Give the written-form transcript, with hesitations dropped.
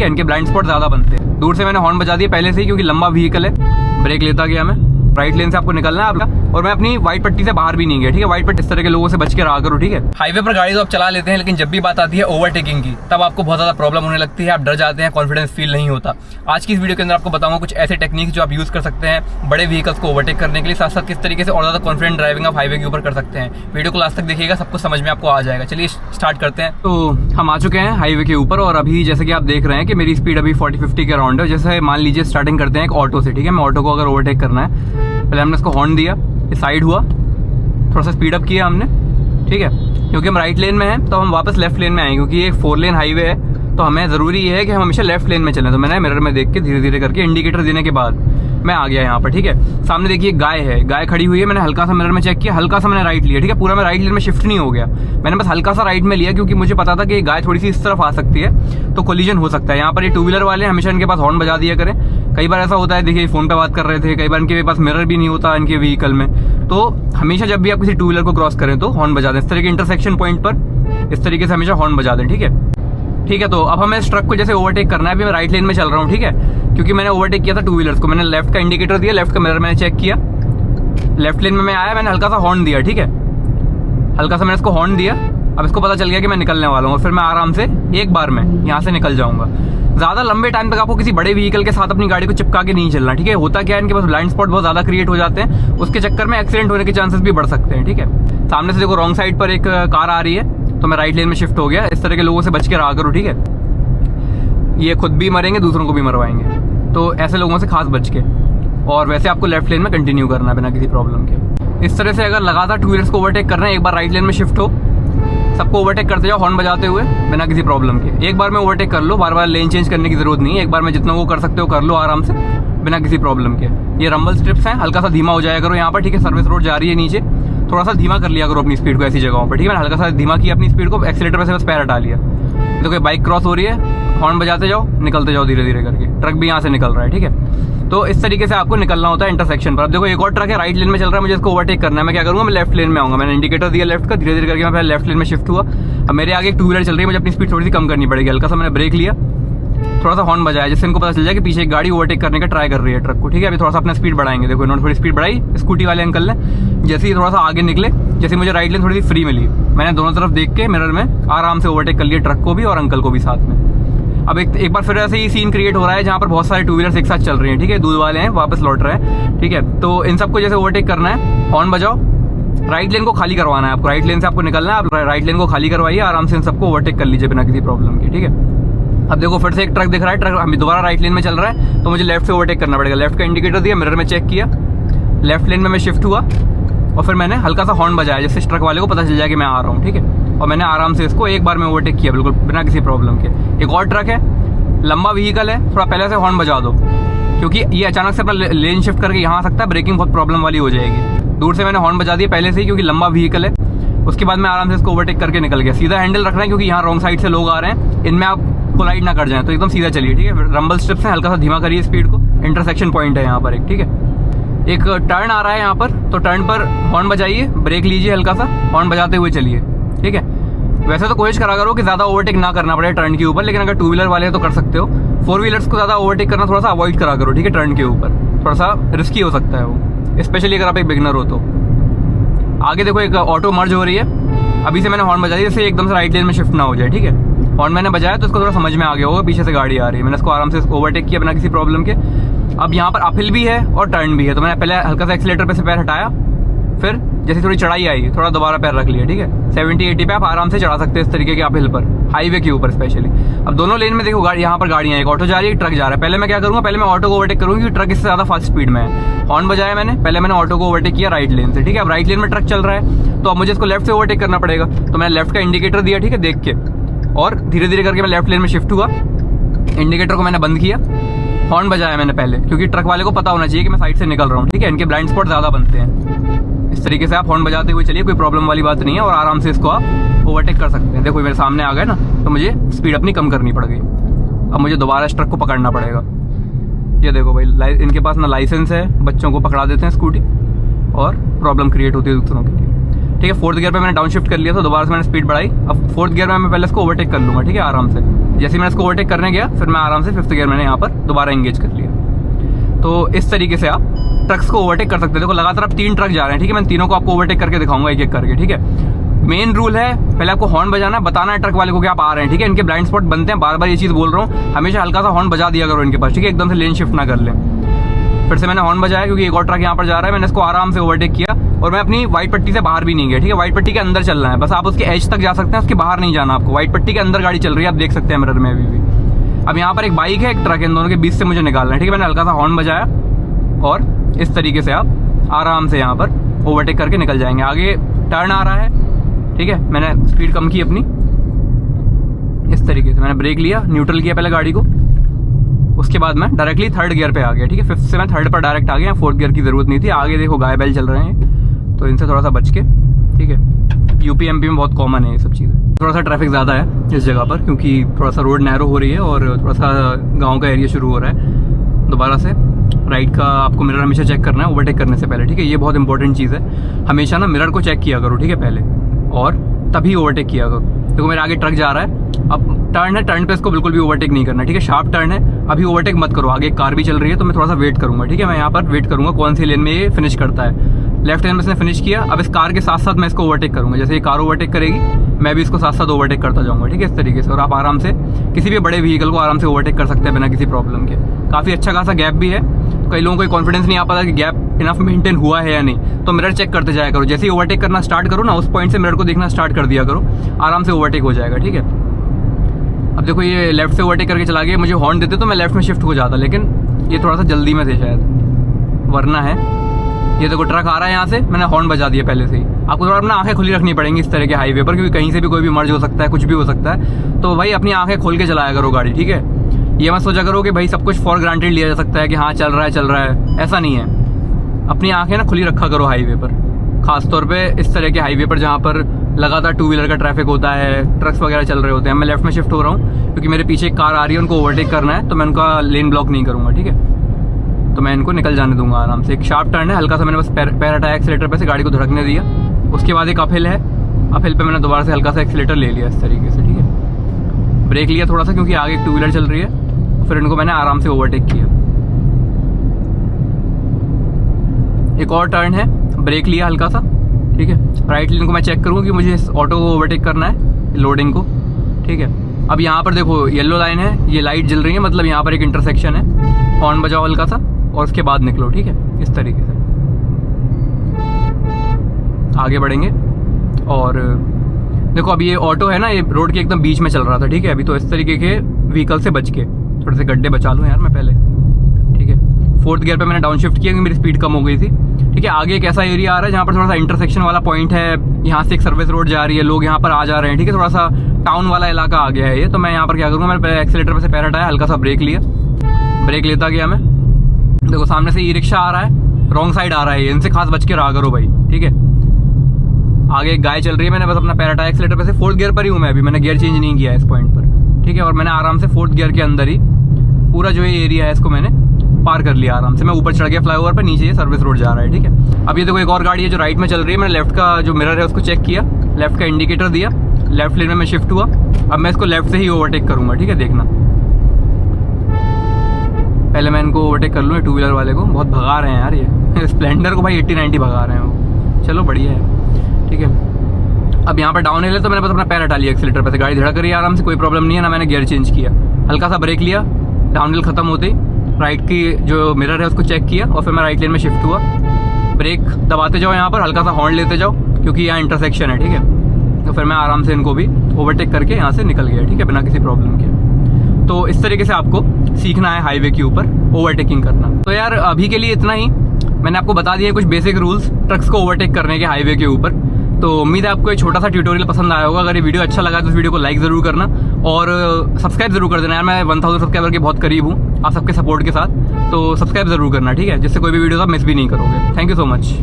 है, इनके blind spot ज़्यादा बनते हैं। दूर से मैंने हॉर्न बजा दिया पहले से ही, क्योंकि लंबा व्हीकल है, ब्रेक लेता गया मैं। राइट लेन से आपको निकलना है आपका, और मैं अपनी व्हाइट पट्टी से बाहर भी नहीं गया, ठीक है। व्हाइट पट्टी इस तरह के लोगों से बच के रहा करो, ठीक है। हाईवे पर गाड़ी तो आप चला लेते हैं, लेकिन जब भी बात आती है ओवरटेकिंग की, तब आपको बहुत ज़्यादा प्रॉब्लम होने लगती है, आप डर जाते हैं, कॉन्फिडेंस फील नहीं होता। आज की इस वीडियो के अंदर आपको बताऊंगा कुछ ऐसे टेक्निक्स जो आप यूज़ कर सकते हैं बड़े व्हीकल्स को ओवरटेक करने के लिए, साथ साथ किस तरीके से और ज़्यादा कॉन्फिडेंट ड्राइविंग आप हाईवे के ऊपर कर सकते हैं। वीडियो को लास्ट तक देखिएगा, सब कुछ समझ में आपको आ जाएगा। चलिए स्टार्ट करते हैं। तो हम आ चुके हैं हाईवे के ऊपर, और अभी जैसे कि आप देख रहे हैं कि मेरी स्पीड अभी 40-50 के अराउंड है। जैसे मान लीजिए स्टार्टिंग करते हैं एक ऑटो से, ठीक है। मैं ऑटो को अगर ओवरटेक करना है, पहले हमने इसको हॉर्न दिया, ये साइड हुआ, थोड़ा सा स्पीड अप किया हमने, ठीक है। क्योंकि हम राइट लेन में हैं तो हम वापस लेफ्ट लेन में आएंगे, क्योंकि ये 4 लेन हाईवे है, तो हमें ज़रूरी ये है कि हम हमेशा लेफ्ट लेन में चलें। तो मैंने मिरर में देख के धीरे धीरे करके इंडिकेटर देने के बाद मैं आ गया यहाँ पर, ठीक है। सामने देखिए गाय है, गाय खड़ी हुई है, मैंने हल्का सा मिरर में चेक किया, हल्का सा मैंने राइट लिया, ठीक है। पूरा मैं राइट लेन में शिफ्ट नहीं हो गया, मैंने बस हल्का सा राइट में लिया, क्योंकि मुझे पता था कि गाय थोड़ी सी इस तरफ आ सकती है तो कोलिजन हो सकता है। यहाँ पर ये 2 व्हीलर वाले हमेशा इनके पास हॉर्न बजा दिया करें। कई बार ऐसा होता है, देखिए फ़ोन पे बात कर रहे थे, कई बार इनके पास मिरर भी नहीं होता इनके व्हीकल में, तो हमेशा जब भी आप किसी 2 व्हीलर को क्रॉस करें तो हॉर्न बजा दें। इस तरह के इंटरसेक्शन पॉइंट पर इस तरीके से हमेशा हॉर्न बजा दें, ठीक है। तो अब हमें इस ट्रक को जैसे ओवरटेक करना है, अभी मैं राइट लेन में चल रहा हूँ, ठीक है। क्योंकि मैंने ओवरटेक किया था 2 व्हीलर्स को, मैंने लेफ्ट का इंडिकेटर दिया, लेफ्ट का मिरर मैंने चेक किया, लेफ्ट लेन में मैं आया, मैंने हल्का सा हॉर्न दिया, ठीक है। हल्का सा मैंने इसको हॉर्न दिया, अब इसको पता चल गया कि मैं निकलने वाला हूँ, और फिर मैं आराम से एक बार में यहाँ से निकल जाऊँगा। ज़्यादा लंबे टाइम तक आपको किसी बड़े व्हीकल के साथ अपनी गाड़ी को चिपका के नहीं चलना, ठीक है। होता क्या है, इनके पास ब्लाइंड स्पॉट बहुत ज़्यादा क्रिएट हो जाते हैं, उसके चक्कर में एक्सीडेंट होने के चांसेस भी बढ़ सकते हैं, ठीक है। सामने से देखो रॉन्ग साइड पर एक कार आ रही है, तो मैं राइट लेन में शिफ्ट हो गया। इस तरह के लोगों से बच के रहा करो, ठीक है। ये खुद भी मरेंगे, दूसरों को भी मरवाएंगे, तो ऐसे लोगों से खास बच के। और वैसे आपको लेफ्ट लेन में कंटिन्यू करना है बिना किसी प्रॉब्लम के। इस तरह से अगर लगातार 2 व्हीलर्स को ओवरटेक कर रहे हैं, एक बार राइट लेन में शिफ्ट हो, सबको ओवरटेक करते जाओ हॉर्न बजाते हुए बिना किसी प्रॉब्लम के। एक बार में ओवरटेक कर लो, बार बार लेन चेंज करने की जरूरत नहीं है। एक बार में जितना वो कर सकते हो कर लो आराम से बिना किसी प्रॉब्लम के। ये रंबल स्ट्रिप्स हैं, हल्का सा धीमा हो जाया करो यहाँ पर, ठीक है। सर्विस रोड जा रही है नीचे, थोड़ा सा धीमा कर लिया करो अपनी स्पीड को ऐसी जगहों पर, ठीक है। हल्का सा धीमा किया अपनी स्पीड को, एक्सीलेटर पे से बस पैर हटा लिया। तो कोई बाइक क्रॉस हो रही है, हॉर्न बजाते जाओ, निकलते जाओ धीरे धीरे करके। ट्रक भी यहाँ से निकल रहा है, ठीक है। तो इस तरीके से आपको निकलना होता है इंटरसेक्शन पर। अब देखो एक और ट्रक है, राइट लेन में चल रहा है, मुझे इसको ओवरटेक करना है। मैं क्या करूँगा, मैं लेफ्ट लेन में आऊँगा। मैंने इंडिकेटर दिया लेफ्ट का, धीरे धीरे करके मैं पहले लेफ्ट लेन में शिफ्ट हुआ। अब मेरे आगे एक 2 व्हीलर चल रही है, मुझे अपनी स्पीड थोड़ी सी कम करनी पड़ेगी। हल्का सा मैंने ब्रेक लिया, थोड़ा सा हॉर्न बजाया, जिससे इनको पता चल जाए कि पीछे एक गाड़ी ओवरटेक करने का ट्राई कर रही है ट्रक को, ठीक है। अभी थोड़ा सा अपना स्पीड बढ़ाएंगे। देखो इन्होंने थोड़ी स्पीड बढ़ाई, स्कूटी वाले अंकल ने। जैसे ही थोड़ा सा आगे निकले, जैसे मुझे राइट लेन थोड़ी सी फ्री मिली, मैंने दोनों तरफ देख के मिरर में आराम से ओवरटेक कर लिया ट्रक को भी और अंकल को भी साथ में। अब एक बार फिर ऐसे ही सीन क्रिएट हो रहा है, जहाँ पर बहुत सारे 2 व्हीलर्स एक साथ चल रही हैं, ठीक है। दूध वाले हैं, वापस लौट रहे हैं, ठीक है। तो इन सबको जैसे ओवरटेक करना है, हॉर्न बजाओ, राइट लेन को खाली करवाना है आपको। राइट लेन से आपको निकलना है, आप राइट लेन को खाली करवाइए, आराम से इन सबको ओवरटेक कर लीजिए बिना किसी प्रॉब्लम के, ठीक है। अब देखो फिर से एक ट्रक दिख रहा है, ट्रक हमें दोबारा राइट लेन में चल रहा है, तो मुझे लेफ्ट से ओवरटेक करना पड़ेगा। लेफ्ट का इंडिकेटर दिया, मिरर में चेक किया, लेफ्ट लेन में मैं शिफ्ट हुआ, और फिर मैंने हल्का सा हॉर्न बजाया, जिससे ट्रक वाले को पता चल जाए कि मैं आ रहा हूँ, ठीक है। और मैंने आराम से इसको एक बार में ओवरटेक किया, बिल्कुल बिना किसी प्रॉब्लम के। एक और ट्रक है, लंबा व्हीकल है, थोड़ा पहले से हॉर्न बजा दो, क्योंकि ये अचानक से अपना लेन शिफ्ट करके यहाँ आ सकता है, ब्रेकिंग बहुत प्रॉब्लम वाली हो जाएगी। दूर से मैंने हॉर्न बजा दिया पहले से ही, क्योंकि लंबा व्हीकल है। उसके बाद मैं आराम से इसको ओवरटेक करके निकल गया। सीधा हैंडल रखना है, क्योंकि यहाँ रॉन्ग साइड से लोग आ रहे हैं, इनमें आप कोलाइड ना कर जाएं, तो एकदम सीधा चलिए, ठीक है। रंबल स्ट्रिप्स हैं, हल्का सा धीमा करिए स्पीड को। इंटरसेक्शन पॉइंट है यहाँ पर एक, ठीक है। एक टर्न आ रहा है यहाँ पर, तो टर्न पर हॉर्न बजाइए, ब्रेक लीजिए, हल्का सा हॉर्न बजाते हुए चलिए, ठीक है। वैसे तो कोशिश करा करो कि ज़्यादा ओवरटेक ना करना पड़े टर्न के ऊपर, लेकिन अगर 2 व्हीलर वाले हैं तो कर सकते हो। 4 व्हीलर्स को ज़्यादा ओवरटेक करना थोड़ा सा अवॉइड करा करो, ठीक है। टर्न के ऊपर थोड़ा सा रिस्की हो सकता है वो, स्पेशली अगर आप एक बिगनर हो तो। आगे देखो एक ऑटो मर्ज हो रही है, अभी से मैंने हॉर्न बजा दिया, इससे एकदम से राइट लेन में शिफ्ट ना हो जाए, ठीक है। हॉर्न मैंने बजाया तो इसको थोड़ा समझ में आ गया होगा, पीछे से गाड़ी आ रही है, मैंने इसको आराम से ओवरटेक किया बिना किसी प्रॉब्लम के। अब यहाँ पर अपहिल भी है और टर्न भी है, तो मैंने पहले हल्का सा एक्सीलेटर पे से पैर हटाया, फिर जैसे थोड़ी चढ़ाई आई, थोड़ा दोबारा पैर रख लिया, ठीक है। 70-80 पे आप आराम से चढ़ा सकते हैं इस तरीके के अपहिल पर, हाईवे के ऊपर स्पेशली। अब दोनों लेन में देखो यहाँ पर गाड़ियाँ, एक ऑटो जा रही है, एक ट्रक जा रहा है। पहले मैं क्या करूँगा, पहले मैं ऑटो को ओवरटेक करूँगा, क्योंकि ट्रक इससे ज़्यादा फास्ट स्पीड में है। हॉर्न बजाया मैंने, पहले मैंने ऑटो को ओवरटेक किया राइट लेन से, ठीक है। अब राइट लेन में ट्रक चल रहा है, तो अब मुझे इसको लेफ्ट से ओवरटेक करना पड़ेगा, तो मैंने लेफ्ट का इंडिकेटर दिया, ठीक है, देख के, और धीरे धीरे करके मैं लेफ्ट लेन में शिफ्ट हुआ। इंडिकेटर को मैंने बंद किया, हॉर्न बजाया मैंने पहले, क्योंकि ट्रक वाले को पता होना चाहिए कि मैं साइड से निकल रहा हूँ, ठीक है। इनके ब्लाइंड स्पॉट ज़्यादा बनते हैं। इस तरीके से आप हॉर्न बजाते हुए चलिए, कोई प्रॉब्लम वाली बात नहीं है, और आराम से इसको आप ओवरटेक कर सकते हैं। देखो मेरे सामने आ गए ना, तो मुझे स्पीड अपनी कम करनी पड़ गई। अब मुझे दोबारा इस ट्रक को पकड़ना पड़ेगा। ये देखो भाई, इनके पास ना लाइसेंस है, बच्चों को पकड़ा देते हैं स्कूटी, और प्रॉब्लम क्रिएट होती है दूसरों के लिए, ठीक है। 4th गियर पे मैंने डाउन शिफ्ट कर लिया, तो दोबारा से मैंने स्पीड बढ़ाई। अब 4th गियर में मैं पहले इसको ओवरटेक कर लूँगा, ठीक है, आराम से। जैसे मैंने इसको ओवरटेक करने गया, फिर मैं आराम से 5th गियर मैंने यहाँ पर दोबारा एंगेज कर लिया। तो इस तरीके से आप ट्रक्स को ओवरटेक कर सकते हैं। देखो लगातार आप 3 ट्रक जा रहे हैं, ठीक है, मैं तीनों को आपको ओवरटेक करके दिखाऊंगा एक एक करके, ठीक है। मेन रूल है, पहले आपको हॉर्न बजाना है, बताना है ट्रक वाले को कि आप आ रहे हैं, ठीक है। इनके ब्लाइंड स्पॉट बनते हैं, बार बार ये चीज़ बोल रहा हूँ, हमेशा हल्का सा हॉर्न बजा दिया करो इनके पास, ठीक है, एकदम से लेन शिफ्ट ना कर लें। फिर से मैंने हॉर्न बजाया क्योंकि एक और ट्रक यहाँ पर जा रहा है, मैंने इसको आराम से ओवरटेक किया और मैं अपनी व्हाइट पट्टी से बाहर भी नहीं गया, ठीक है। व्हाइट पट्टी के अंदर चलना है, बस आप उसके एज तक जा सकते हैं, उसके बाहर नहीं जाना आपको। व्हाइट पट्टी के अंदर गाड़ी चल रही है, आप देख सकते हैं मिरर में अभी भी। अब यहाँ पर एक बाइक है, एक ट्रक है, इन दोनों के बीच से मुझे निकालना है, ठीक है। मैंने हल्का सा हॉर्न बजाया और इस तरीके से आप आराम से यहाँ पर ओवरटेक करके निकल जाएंगे। आगे टर्न आ रहा है, ठीक है, मैंने स्पीड कम की अपनी, इस तरीके से मैंने ब्रेक लिया, न्यूट्रल किया पहले गाड़ी को, उसके बाद मैं डायरेक्टली 3rd गियर पे आ गया, ठीक है। 5th से मैं 3rd पर डायरेक्ट आ गया, 4th गियर की जरूरत नहीं थी। आगे देखो गाय बैल चल रहे हैं, तो इनसे थोड़ा सा बच के, ठीक है। यूपी एमपी में बहुत कॉमन है ये सब चीज़ें। थोड़ा सा ट्रैफिक ज़्यादा है इस जगह पर क्योंकि थोड़ा सा रोड नैरो हो रही है और थोड़ा सा गाँव का एरिया शुरू हो रहा है। दोबारा से राइट का आपको मिरर हमेशा चेक करना है ओवरटेक करने से पहले, ठीक है। ये बहुत इंपॉर्टेंट चीज़ है, हमेशा ना मिरर को चेक किया करो, ठीक है, पहले, और तभी ओवरटेक किया करो। देखो मेरे आगे ट्रक जा रहा है, अब टर्न है, टर्न पे इसको बिल्कुल भी ओवरटेक नहीं करना, ठीक है। शार्प टर्न है, अभी ओवरटेक मत करो, आगे एक कार भी चल रही है, तो मैं थोड़ा सा वेट करूंगा, ठीक है। मैं यहाँ पर वेट करूंगा कौन सी लेन में ये फिनिश करता है। लेफ्ट लेन में इसने फिनिश किया, अब इस कार के साथ साथ मैं इसको ओवरटेक करूंगा। जैसे ये कार ओवरटेक करेगी, मैं भी इसको साथ साथ ओवरटेक करता जाऊंगा, ठीक है, इस तरीके से। और आप आराम से किसी भी बड़े व्हीकल को आराम से ओवरटेक कर सकते हैं बिना किसी प्रॉब्लम के। काफ़ी अच्छा खासा गैप भी है, कई लोगों को कॉन्फिडेंस नहीं आ पाता कि गैप इनफ मेंटेन हुआ है या नहीं, तो मिरर चेक करते जाया करो। जैसे ही ओवरटेक करना स्टार्ट करो ना, उस पॉइंट से मिरर को देखना स्टार्ट कर दिया करो, आराम से ओवरटेक हो जाएगा, ठीक है। अब देखो ये लेफ्ट से ओवरटेक करके चला गया, मुझे हॉर्न देते तो मैं लेफ्ट में शिफ्ट हो जाता, लेकिन ये थोड़ा सा जल्दी में थे शायद, वरना है। ये देखो ट्रक आ रहा है यहाँ से, मैंने हॉर्न बजा दिया पहले से ही। आपको थोड़ा अपना आंखें खुली रखनी पड़ेंगी इस तरह के हाईवे पर, क्योंकि कहीं से भी कोई भी मर्ज हो सकता है, कुछ भी हो सकता है। तो भाई अपनी आंखें खोल के चलाया करो गाड़ी, ठीक है। ये मत सोचा करो कि भाई सब कुछ फॉर ग्रांटेड लिया जा सकता है कि हाँ चल रहा है, ऐसा नहीं है। अपनी आंखें ना खुली रखा करो हाईवे पर, खासतौर पे इस तरह के हाईवे पर जहाँ पर लगातार 2 व्हीलर का ट्रैफिक होता है, ट्रक्स वगैरह चल रहे होते हैं। मैं लेफ्ट में शिफ्ट हो रहा हूँ क्योंकि मेरे पीछे एक कार आ रही है, उनको ओवरटेक करना है, तो मैं उनका लेन ब्लॉक नहीं करूँगा, ठीक है। तो मैं इनको निकल जाने दूंगा आराम से। एक शार्प टर्न है, हल्का सा मैंने बस पैर हटाया एक्सीलेटर पे से, गाड़ी को धड़कने दिया। उसके बाद एक अपहिल है, अपहिल पे मैंने दोबारा से हल्का सा एक्सीलेटर ले लिया इस तरीके से, ठीक है। ब्रेक लिया थोड़ा सा क्योंकि आगे एक 2 व्हीलर चल रही है, फिर इनको मैंने आराम से ओवरटेक किया। एक और टर्न है, ब्रेक लिया हल्का सा, ठीक है। राइट लेन को मैं चेक करूँगा कि मुझे इस ऑटो को ओवरटेक करना है, लोडिंग को, ठीक है। अब यहाँ पर देखो येलो लाइन है, ये लाइट जल रही है, मतलब यहाँ पर एक इंटरसेक्शन है। हॉर्न बजाओ हल्का सा और उसके बाद निकलो, ठीक है, इस तरीके से आगे बढ़ेंगे। और देखो अभी ये ऑटो है ना, ये रोड के एकदम बीच में चल रहा था, ठीक है। अभी तो इस तरीके के व्हीकल से बच के थोड़े से गड्ढे बचा लूँ यार मैं पहले, ठीक है। 4th गियर पे मैंने डाउन शिफ्ट किया क्योंकि मेरी स्पीड कम हो गई थी, ठीक है। आगे एक ऐसा एरिया आ रहा है जहाँ पर थोड़ा सा इंटरसेक्शन वाला पॉइंट है, यहाँ से एक सर्विस रोड जा रही है, लोग यहाँ पर आ जा रहे हैं, ठीक है। थोड़ा सा टाउन वाला इलाका आ गया है ये, तो मैं यहाँ पर क्या करूँगा, मैंने एक्सीलेटर पे से पैर हटाया, हल्का सा ब्रेक लिया, ब्रेक लेता गया मैं। देखो सामने से ई रिक्शा आ रहा है, रॉन्ग साइड आ रहा है, इनसे खास बच के रहा करो भाई, ठीक है। आगे एक गाय चल रही है, मैंने बस अपना पैर हटाया एक्सीलेटर पे से। 4th गियर पर ही हूँ मैं अभी, मैंने गियर चेंज नहीं किया इस पॉइंट पर, ठीक है। और मैंने आराम से 4th गियर के अंदर ही पूरा जो ये एरिया है इसको मैंने पार कर लिया आराम से। मैं ऊपर चढ़ गया फ्लाईओवर पर, नीचे ये सर्विस रोड जा रहा है, ठीक है। अब ये देखो एक और गाड़ी है जो राइट में चल रही है, मैंने लेफ्ट का जो मिरर है उसको चेक किया, लेफ्ट का इंडिकेटर दिया, लेफ्ट लेन में मैं शिफ्ट हुआ। अब मैं इसको लेफ्ट से ही ओवरटेक करूंगा, ठीक है, देखना। पहले मैं इनको ओवरटेक कर लूँ, 2 व्हीलर वाले को। बहुत भगा रहे हैं यार ये स्प्लेंडर को भाई 80-90 भगा रहे हैं वो, चलो बढ़िया है, ठीक है। अब यहाँ पर डाउन हिल है, तो मैंने बस अपना पैर हटा लिया एक्सीलेटर पे से, गाड़ी धड़क रही है आराम से, कोई प्रॉब्लम नहीं है ना। मैंने गियर चेंज किया, हल्का सा ब्रेक लिया, डाउन हिल खत्म होते ही राइट की जो मिरर है उसको चेक किया और फिर मैं राइट लेन में शिफ्ट हुआ। ब्रेक दबाते जाओ यहाँ पर, हल्का सा हॉर्न लेते जाओ क्योंकि यहाँ इंटरसेक्शन है, ठीक है। तो फिर मैं आराम से इनको भी ओवरटेक करके यहाँ से निकल गया, ठीक है, बिना किसी प्रॉब्लम के। तो इस तरीके से आपको सीखना है हाईवे के ऊपर ओवरटेकिंग करना। तो यार अभी के लिए इतना ही, मैंने आपको बता दिया कुछ बेसिक रूल्स ट्रक्स को ओवरटेक करने के हाईवे के ऊपर। तो उम्मीद है आपको एक छोटा सा ट्यूटोरियल पसंद आया होगा। अगर ये वीडियो अच्छा लगा तो इस वीडियो को लाइक जरूर करना और सब्सक्राइब जरूर कर देना यार। मैं 1000 सब्सक्राइबर के बहुत करीब हूँ आप सबके सपोर्ट के साथ, तो सब्सक्राइब जरूर करना, ठीक है, जिससे कोई भी वीडियो आप मिस भी नहीं करोगे। Thank you so much.